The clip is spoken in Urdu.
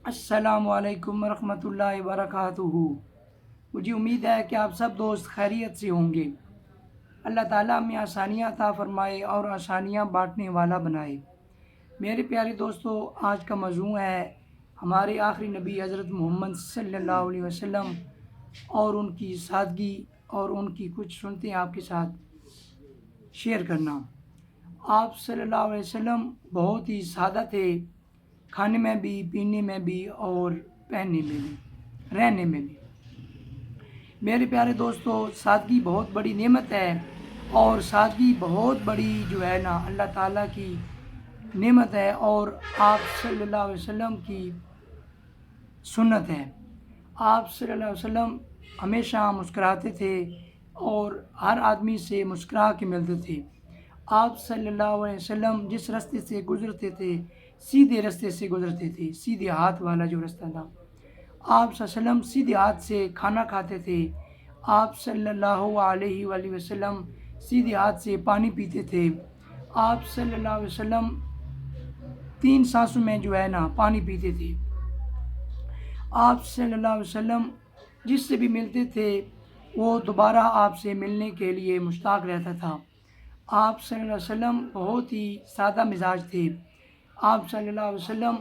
السلام علیکم ورحمۃ اللہ وبرکاتہ۔ مجھے امید ہے کہ آپ سب دوست خیریت سے ہوں گے۔ اللہ تعالیٰ ہمیں آسانیاں عطا فرمائے اور آسانیاں بانٹنے والا بنائے۔ میرے پیارے دوستو، آج کا موضوع ہے ہمارے آخری نبی حضرت محمد صلی اللہ علیہ وسلم اور ان کی سادگی اور ان کی کچھ سنتیں آپ کے ساتھ شیئر کرنا۔ آپ صلی اللہ علیہ وسلم بہت ہی سادہ تھے، کھانے میں بھی، پینے میں بھی اور پہننے میں بھی، رہنے میں بھی۔ میرے پیارے دوستو، سادگی بہت بڑی نعمت ہے، اور سادگی بہت بڑی جو ہے نا اللہ تعالیٰ کی نعمت ہے، اور آپ صلی اللہ علیہ وسلم کی سنت ہے۔ آپ صلی اللہ علیہ وسلم ہمیشہ مسکراتے تھے اور ہر آدمی سے مسکرا کے ملتے تھے۔ آپ صلی اللہ علیہ وسلم جس راستے سے گزرتے تھے سیدھے راستے سے گزرتے تھے، سیدھے ہاتھ والا جو راستہ تھا۔ آپ صلی اللہ علیہ وسلم سیدھے ہاتھ سے کھانا کھاتے تھے۔ آپ صلی اللہ علیہ وآلہ وسلم سیدھے ہاتھ سے پانی پیتے تھے۔ آپ صلی اللہ علیہ وسلم 3 سانسوں میں جو ہے نا پانی پیتے تھے۔ آپ صلی اللہ علیہ وسلم جس سے بھی ملتے تھے وہ دوبارہ آپ سے ملنے کے لیے مشتاق رہتا تھا۔ آپ صلی اللہ علیہ وسلم بہت ہی سادہ مزاج تھے۔ آپ صلی اللہ علیہ وسلم